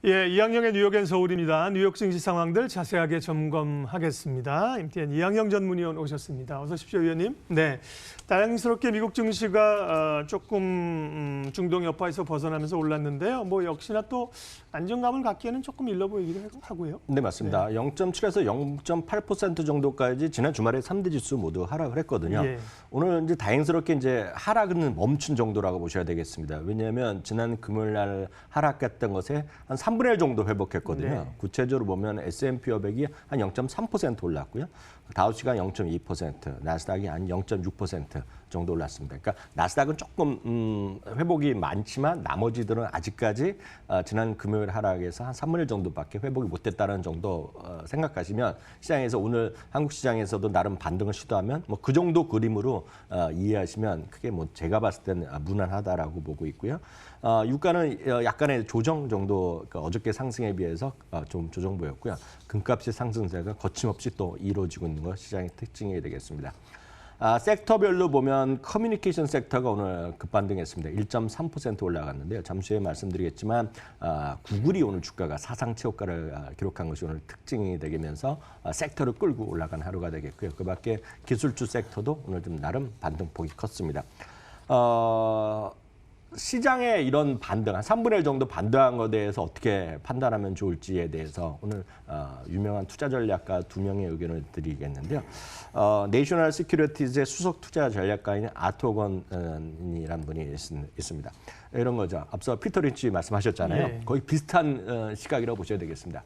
예, 이항영의 뉴욕 앤 서울입니다. 뉴욕 증시 상황들 자세하게 점검하겠습니다. 임티엔 이항영 전문위원 오셨습니다. 어서 오십시오, 위원님. 네, 다행스럽게 미국 증시가 조금 중동 여파에서 벗어나면서 올랐는데요. 뭐 역시나 또 안정감을 갖기에는 조금 일러 보이기도 하고요. 네, 맞습니다. 네. 0.7에서 0.8% 정도까지 지난 주말에 3대 지수 모두 하락을 했거든요. 예. 오늘 이제 다행스럽게 이제 하락은 멈춘 정도라고 보셔야 되겠습니다. 왜냐하면 지난 금요일 날 하락했던 것에 한 3분의 1 정도 회복했거든요. 네. 구체적으로 보면 S&P 500이 한 0.3% 올랐고요. 다우지가 0.2%, 나스닥이 한 0.6% 정도 올랐습니다. 그러니까 나스닥은 조금 회복이 많지만 나머지들은 아직까지 지난 금요일 하락에서 한 3분의 1 정도밖에 회복이 못됐다는 정도 생각하시면 시장에서 오늘 한국 시장에서도 나름 반등을 시도하면 뭐 그 정도 그림으로 이해하시면 크게 뭐 제가 봤을 때는 무난하다라고 보고 있고요. 유가는 약간의 조정 정도, 그러니까 어저께 상승에 비해서 좀 조정 보였고요. 금값의 상승세가 거침없이 또 이루어지고 있는 것 시장의 특징이 되겠습니다. 섹터별로 보면 커뮤니케이션 섹터가 오늘 급반등했습니다. 1.3% 올라갔는데요. 잠시 후에 말씀드리겠지만 구글이 오늘 주가가 사상 최고가를 기록한 것이 오늘 특징이 되면서 섹터를 끌고 올라간 하루가 되겠고요. 그밖에 기술주 섹터도 오늘 좀 나름 반등폭이 컸습니다. 시장의 이런 반등, 한 3분의 1 정도 반등한 것에 대해서 어떻게 판단하면 좋을지에 대해서 오늘 유명한 투자 전략가 2명의 의견을 드리겠는데요. 내셔널 시큐리티즈의 수석 투자 전략가인 아토건이라는 분이 있습니다. 이런 거죠. 앞서 피터 린치 말씀하셨잖아요. 네. 거의 비슷한 시각이라고 보셔야 되겠습니다.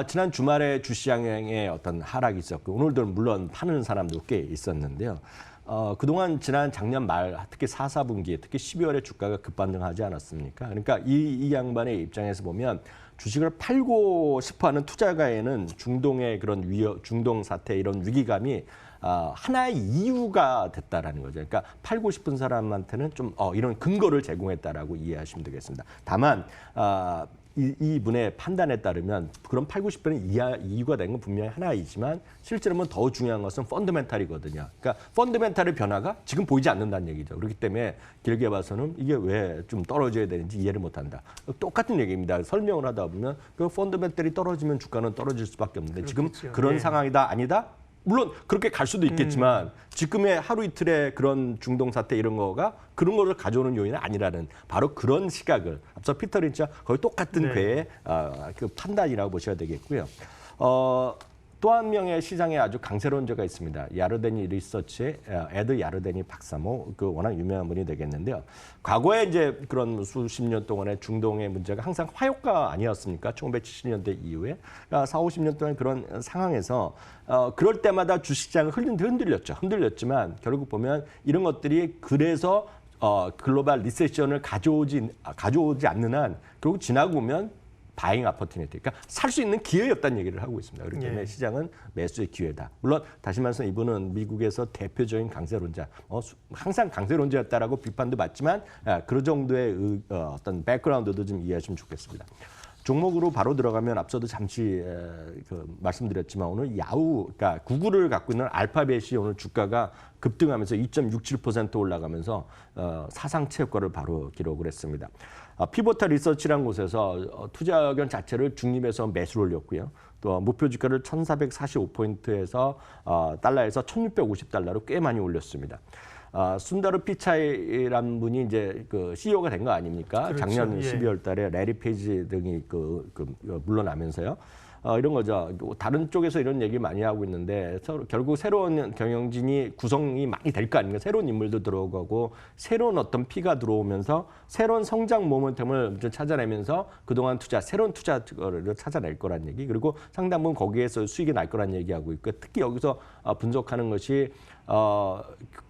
지난 주말에 주시장의 어떤 하락이 있었고 오늘도 물론 파는 사람도 꽤 있었는데요. 그동안 지난 작년 말 특히 4, 4분기 특히 12월에 주가가 급반등하지 않았습니까? 그러니까 이 양반의 입장에서 보면 주식을 팔고 싶어하는 투자가에는 중동의 그런 중동 사태 이런 위기감이 하나의 이유가 됐다라는 거죠. 그러니까 팔고 싶은 사람한테는 좀 이런 근거를 제공했다라고 이해하시면 되겠습니다. 다만 이분의 판단에 따르면 그런 팔고 싶은 이유가 된 건 분명히 하나이지만 실제로는 더 중요한 것은 펀더멘탈이거든요. 그러니까 펀더멘탈의 변화가 지금 보이지 않는다는 얘기죠. 그렇기 때문에 길게 봐서는 이게 왜 좀 떨어져야 되는지 이해를 못한다. 똑같은 얘기입니다. 설명을 하다 보면 그 펀더멘탈이 떨어지면 주가는 떨어질 수밖에 없는데 그렇겠죠. 지금 그런 네. 상황이다 아니다? 물론 그렇게 갈 수도 있겠지만 지금의 하루 이틀의 그런 중동 사태 이런 거가 그런 거를 가져오는 요인은 아니라는 바로 그런 시각을 앞서 피터 린치와 거의 똑같은 네. 궤의 그 판단이라고 보셔야 되겠고요. 또 한 명의 시장에 아주 강세론자가 있습니다. 야르데니 리서치의 에드 야르데니 박사모, 그 워낙 유명한 분이 되겠는데요. 과거에 이제 그런 수십 년 동안의 중동의 문제가 항상 화요가 아니었습니까? 1970년대 이후에 4, 50년 동안 그런 상황에서 그럴 때마다 주식시장을 흔들렸죠. 흔들렸지만 결국 보면 이런 것들이 그래서 글로벌 리세션을 가져오지 않는 한 결국 지나고 보면 바잉 어퍼튜니티, 그러니까 살 수 있는 기회였다는 얘기를 하고 있습니다. 그렇기 때문에 시장은 매수의 기회다. 물론 다시 말해서 이분은 미국에서 대표적인 강세론자, 항상 강세론자였다라고 비판도 받지만 그 정도의 어떤 백그라운드도 좀 이해하시면 좋겠습니다. 종목으로 바로 들어가면 앞서도 잠시 말씀드렸지만 오늘 그러니까 구글을 갖고 있는 알파벳이 오늘 주가가 급등하면서 2.67% 올라가면서 사상 최고가를 바로 기록을 했습니다. 피보타 리서치라는 곳에서 투자 의견 자체를 중립에서 매수를 올렸고요. 또 목표 주가를 1,445포인트에서 달러에서 1,650달러로 꽤 많이 올렸습니다. 순다르 피차이라는 분이 이제 그 CEO가 된 거 아닙니까? 그렇죠. 작년 예. 12월 달에 레리 페이지 등이 물러나면서요. 이런 거죠. 다른 쪽에서 이런 얘기 많이 하고 있는데 결국 새로운 경영진이 구성이 많이 될 거 아닙니까? 새로운 인물도 들어오고 새로운 어떤 피가 들어오면서 새로운 성장 모멘텀을 찾아내면서 그동안 새로운 투자를 찾아낼 거란 얘기. 그리고 상당 부분 거기에서 수익이 날 거란 얘기하고 있고 특히 여기서 분석하는 것이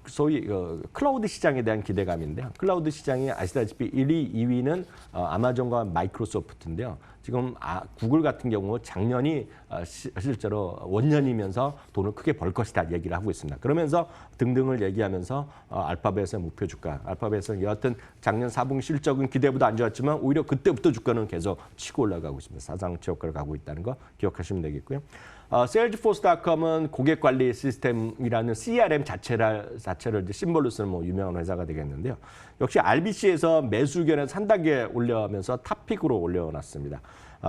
소위 클라우드 시장에 대한 기대감인데요. 클라우드 시장이 아시다시피 1위, 2위는 아마존과 마이크로소프트인데요. 지금 구글 같은 경우 작년이 실제로 원년이면서 돈을 크게 벌 것이다 얘기를 하고 있습니다. 그러면서 등등을 얘기하면서 알파벳의 목표 주가, 알파벳은 여하튼 작년 4분기 실적은 기대보다 안 좋았지만 오히려 그때부터 주가는 계속 치고 올라가고 있습니다. 사상치 효과를 가고 있다는 거 기억하시면 되겠고요. Salesforce.com은 고객관리 시스템이라는 CRM 자체를 이제 심볼로 쓰는 뭐 유명한 회사가 되겠는데요. 역시 RBC에서 매수 의견을 산단계에 올려면서 탑픽으로 올려놨습니다.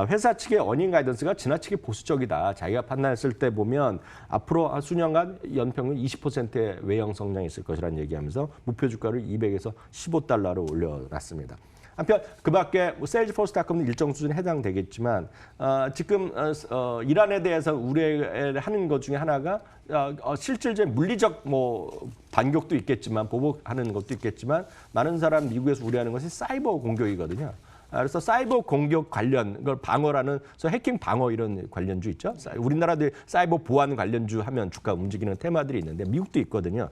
회사 측의 어닝 가이던스가 지나치게 보수적이다. 자기가 판단했을 때 보면 앞으로 수년간 연평균 20%의 외형 성장이 있을 것이라는 얘기하면서 목표 주가를 200에서 15달러로 올려놨습니다. 한편 그 밖에 세일즈포스닷컴은 일정 수준에 해당되겠지만 지금 이란에 대해서 우려하는 것 중에 하나가 실질적인 물리적 뭐 반격도 있겠지만 보복하는 것도 있겠지만 많은 사람 미국에서 우려하는 것이 사이버 공격이거든요. 그래서 사이버 공격 관련 걸 방어라는 해킹 방어 이런 관련주 있죠. 우리나라도 사이버 보안 관련주 하면 주가 움직이는 테마들이 있는데 미국도 있거든요.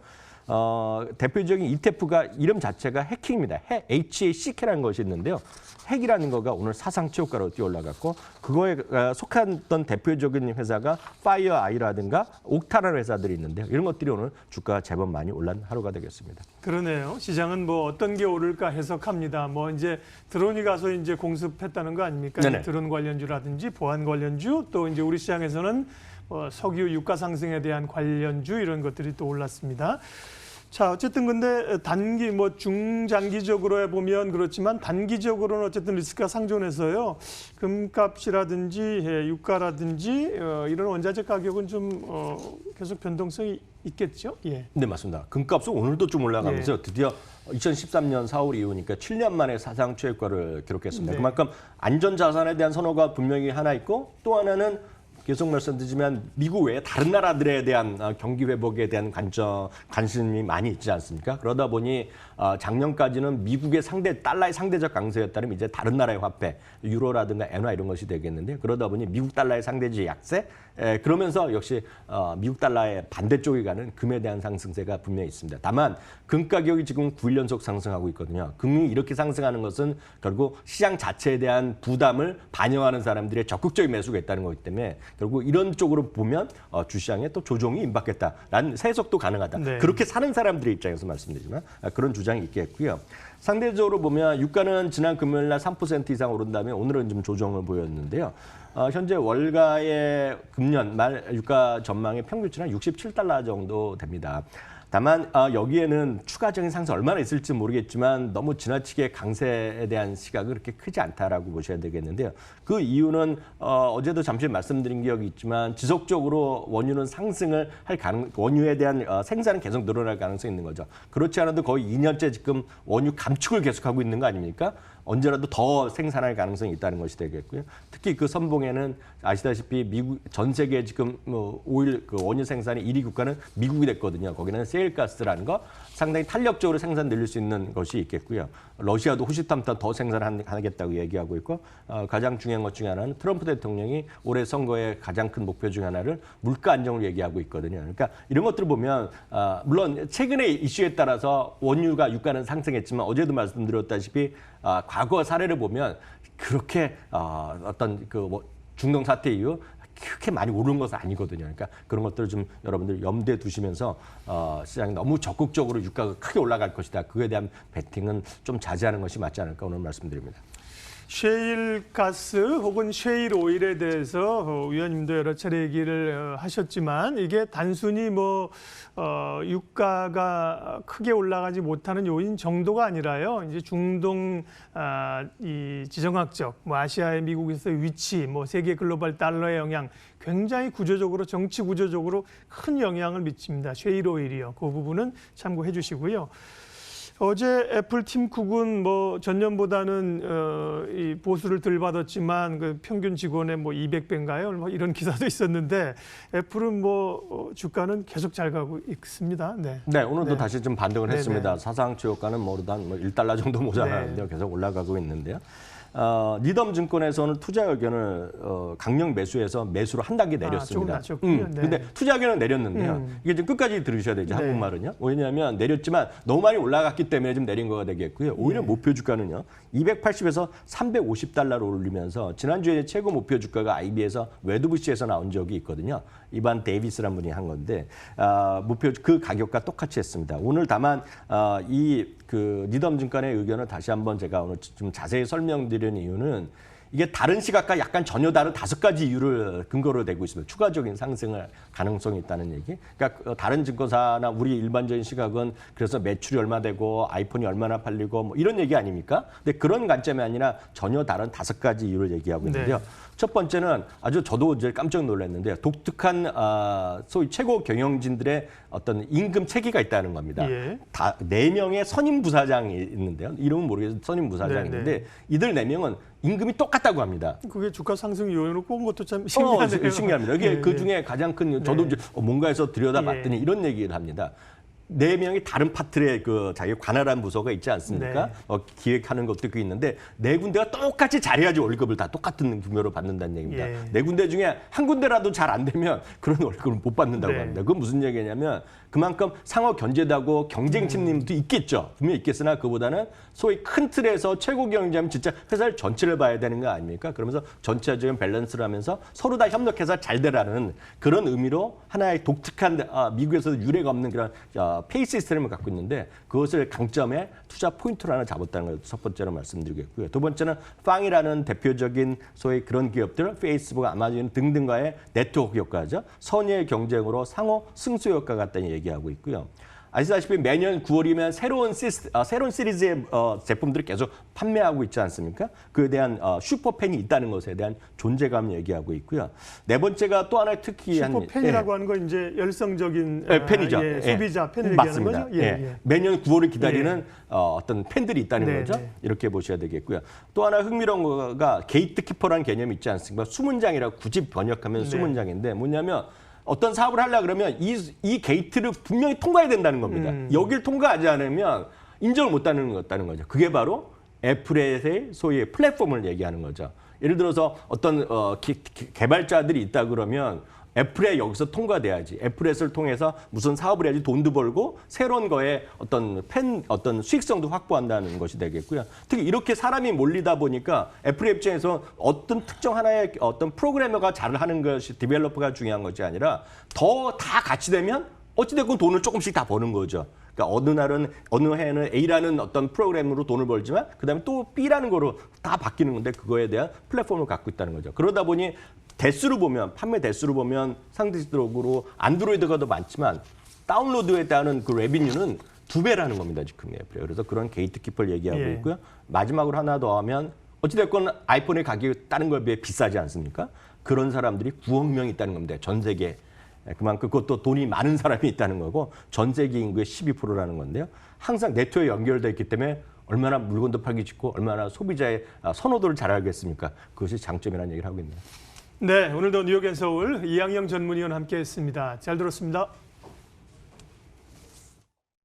대표적인 ETF가 이름 자체가 해킹입니다. HACK라는 것이 있는데요. 핵이라는 거가 오늘 사상 최고가로 뛰어 올라갔고 그거에 속했던 대표적인 회사가 파이어아이라든가 옥타라는 회사들이 있는데요. 이런 것들이 오늘 주가가 제법 많이 올란 하루가 되겠습니다. 그러네요. 시장은 뭐 어떤 게 오를까 해석합니다. 뭐 이제 드론이 가서 이제 공습했다는 거 아닙니까? 네네. 드론 관련주라든지 보안 관련주 또 이제 우리 시장에서는 석유 유가 상승에 대한 관련주 이런 것들이 또 올랐습니다. 자, 어쨌든 근데 단기 뭐 중장기적으로 해보면 그렇지만 단기적으로는 어쨌든 리스크가 상존해서요. 금값이라든지 유가라든지 이런 원자재 가격은 좀 계속 변동성이 있겠죠? 예. 네, 맞습니다. 금값은 오늘도 좀 올라가면서 드디어 2013년 4월 이후니까 7년 만에 사상 최고가를 기록했습니다. 네. 그만큼 안전자산에 대한 선호가 분명히 하나 있고 또 하나는 계속 말씀드리지만 미국 외에 다른 나라들에 대한 경기 회복에 대한 관심이 많이 있지 않습니까? 그러다 보니 작년까지는 미국의 달러의 상대적 강세였다면 이제 다른 나라의 화폐, 유로라든가 엔화 이런 것이 되겠는데 그러다 보니 미국 달러의 상대적 약세, 그러면서 역시 미국 달러의 반대쪽에 가는 금에 대한 상승세가 분명히 있습니다. 다만 금 가격이 지금 9일 연속 상승하고 있거든요. 금이 이렇게 상승하는 것은 결국 시장 자체에 대한 부담을 반영하는 사람들의 적극적인 매수가 있다는 거기 때문에 결국 이런 쪽으로 보면 주시장에 또 조정이 임박했다라는 해석도 가능하다. 네. 그렇게 사는 사람들의 입장에서 말씀드리지만 그런 주장이 있겠고요. 상대적으로 보면 유가는 지난 금요일 날 3% 이상 오른 다음에 오늘은 좀 조정을 보였는데요. 현재 월가의 금년 말 유가 전망의 평균치는 67달러 정도 됩니다. 다만 여기에는 추가적인 상승 얼마나 있을지 모르겠지만 너무 지나치게 강세에 대한 시각은 그렇게 크지 않다라고 보셔야 되겠는데요. 그 이유는 어제도 잠시 말씀드린 기억이 있지만 지속적으로 원유는 상승을 할 원유에 대한 생산은 계속 늘어날 가능성이 있는 거죠. 그렇지 않아도 거의 2년째 지금 원유 감축을 계속하고 있는 거 아닙니까? 언제라도 더 생산할 가능성이 있다는 것이 되겠고요. 특히 그 선봉에는 아시다시피 미국 전 세계 지금 오일 그 원유 생산의 1위 국가는 미국이 됐거든요. 거기는 세일가스라는 거 상당히 탄력적으로 생산 늘릴 수 있는 것이 있겠고요. 러시아도 호시탐탐 더 생산하겠다고 얘기하고 있고 가장 중요한 것 중에 하나는 트럼프 대통령이 올해 선거의 가장 큰 목표 중에 하나를 물가 안정을 얘기하고 있거든요. 그러니까 이런 것들을 보면 물론 최근의 이슈에 따라서 원유가 유가는 상승했지만 어제도 말씀드렸다시피 과거 사례를 보면 그렇게 어떤 중동 사태 이후 그렇게 많이 오른 것은 아니거든요. 그러니까 그런 것들을 좀 여러분들 염두에 두시면서 시장이 너무 적극적으로 유가가 크게 올라갈 것이다. 그에 대한 베팅은 좀 자제하는 것이 맞지 않을까 오늘 말씀드립니다. 셰일 가스 혹은 셰일 오일에 대해서 위원님도 여러 차례 얘기를 하셨지만 이게 단순히 유가가 크게 올라가지 못하는 요인 정도가 아니라요. 이제 중동 이 지정학적, 아시아의 미국에서의 위치, 세계 글로벌 달러의 영향 굉장히 구조적으로 정치 구조적으로 큰 영향을 미칩니다. 셰일 오일이요. 그 부분은 참고해 주시고요. 어제 애플 팀 쿡은 전년보다는 이 보수를 덜 받았지만 그 평균 직원의 200배인가요? 이런 기사도 있었는데 애플은 주가는 계속 잘 가고 있습니다. 네. 네, 오늘도 네. 다시 좀 반등을 네네. 했습니다. 사상 최고가는 한 $1 정도 모자라는데요. 네. 계속 올라가고 있는데요. 니덤 증권에서는 투자 의견을 강력 매수해서 매수로 한 단계 조금 내렸습니다. 낮췄군요. 네. 근데 투자 의견은 내렸는데요. 이게 좀 끝까지 들으셔야 되죠. 네. 한국말은요. 왜냐하면 내렸지만 너무 많이 올라갔기 때문에 좀 내린 거가 되겠고요. 오히려 목표 주가는요. 280에서 350달러로 올리면서 지난주에 최고 목표 주가가 IB에서 웨드부시에서 나온 적이 있거든요. 이반 데이비스라는 분이 한 건데 목표 그 가격과 똑같이 했습니다. 오늘 다만 그 니덤 증권의 의견을 다시 한번 제가 오늘 좀 자세히 설명드리는 이유는 이게 다른 시각과 약간 전혀 다른 5가지 이유를 근거로 대고 있습니다. 추가적인 상승을 가능성이 있다는 얘기. 그러니까 다른 증권사나 우리 일반적인 시각은 그래서 매출이 얼마 되고 아이폰이 얼마나 팔리고 뭐 이런 얘기 아닙니까? 근데 그런 관점이 아니라 전혀 다른 5가지 이유를 얘기하고 있는데요. 네. 첫 번째는 아주 저도 이제 깜짝 놀랐는데요. 독특한 소위 최고 경영진들의 어떤 임금 체계가 있다는 겁니다. 예. 다 4명의 선임 부사장이 있는데요. 이름은 모르겠어요. 선임 부사장이 네, 있는데 이들 4명은 임금이 똑같다고 합니다. 그게 주가 상승 요인으로 꼽은 것도 참 신기하네요. 신기합니다. 이게 예, 그 예. 중에 가장 큰 저도 이제 뭔가 해서 들여다봤더니 예. 이런 얘기를 합니다. 4명이 다른 파트에 그 자기 관할한 부서가 있지 않습니까? 네. 기획하는 것도 그 있는데 4군데가 똑같이 잘해야지 월급을 다 똑같은 규모로 받는다는 얘기입니다. 예. 4군데 중에 한 군데라도 잘 안 되면 그런 월급을 못 받는다고 네. 합니다. 그건 무슨 얘기냐면 그만큼 상호 견제하고 경쟁 심리도 있겠죠. 분명히 있겠으나 그보다는 소위 큰 틀에서 최고 경쟁하면 진짜 회사를 전체를 봐야 되는 거 아닙니까? 그러면서 전체적인 밸런스를 하면서 서로 다 협력해서 잘 되라는 그런 의미로 하나의 독특한 미국에서도 유례가 없는 그런 페이 시스템을 갖고 있는데 그것을 강점에 투자 포인트로 하나 잡았다는 걸 첫 번째로 말씀드리겠고요. 두 번째는 팡이라는 대표적인 소위 그런 기업들, 페이스북, 아마존 등등과의 네트워크 효과죠. 선의의 경쟁으로 상호 승수 효과 같다는 얘기하고 있고요. 아시다시피 매년 9월이면 새로운 시리즈의 제품들을 계속 판매하고 있지 않습니까? 그에 대한 슈퍼팬이 있다는 것에 대한 존재감을 얘기하고 있고요. 네 번째가 또 하나의 특히 슈퍼팬이라고 하는 건 이제 열성적인 팬이죠. 소비자 팬을 맞습니다. 얘기하는 거죠? 예. 매년 9월을 기다리는 어떤 팬들이 있다는 네, 거죠. 네. 이렇게 보셔야 되겠고요. 또 하나 흥미로운 거가 게이트키퍼라는 개념이 있지 않습니까? 수문장이라고 굳이 번역하면 네. 수문장인데 뭐냐면 어떤 사업을 하려고 그러면 이 게이트를 분명히 통과해야 된다는 겁니다. 여길 통과하지 않으면 인정을 못 받는 거죠. 그게 바로 애플의 소위 플랫폼을 얘기하는 거죠. 예를 들어서 어떤 개발자들이 있다 그러면 애플에 여기서 통과돼야지. 애플에서를 통해서 무슨 사업을 해야지 돈도 벌고 새로운 거에 어떤 수익성도 확보한다는 것이 되겠고요. 특히 이렇게 사람이 몰리다 보니까 애플 입장에서 어떤 특정 하나의 어떤 프로그래머가 잘 하는 것이 디벨로퍼가 중요한 것이 아니라 더 다 같이 되면 어찌됐건 돈을 조금씩 다 버는 거죠. 그러니까 어느 해는 A라는 어떤 프로그램으로 돈을 벌지만 그다음에 또 B라는 거로 다 바뀌는 건데 그거에 대한 플랫폼을 갖고 있다는 거죠. 그러다 보니 판매 대수로 보면 상대적으로 안드로이드가 더 많지만 다운로드에 따른 그 레비뉴는 2배라는 겁니다. 지금 애플이. 그래서 그런 게이트키퍼를 얘기하고 예. 있고요. 마지막으로 하나 더 하면 어찌됐건 아이폰의 가격이 다른 거에 비해 비싸지 않습니까? 그런 사람들이 9억 명이 있다는 겁니다. 전 세계에. 그만큼 그것도 돈이 많은 사람이 있다는 거고 전 세계 인구의 12%라는 건데요. 항상 네트워크에 연결되어 있기 때문에 얼마나 물건도 팔기 쉽고 얼마나 소비자의 선호도를 잘 알겠습니까? 그것이 장점이라는 얘기를 하고 있네요. 네, 오늘도 뉴욕 앤 서울 이양영 전문위원 함께했습니다. 잘 들었습니다.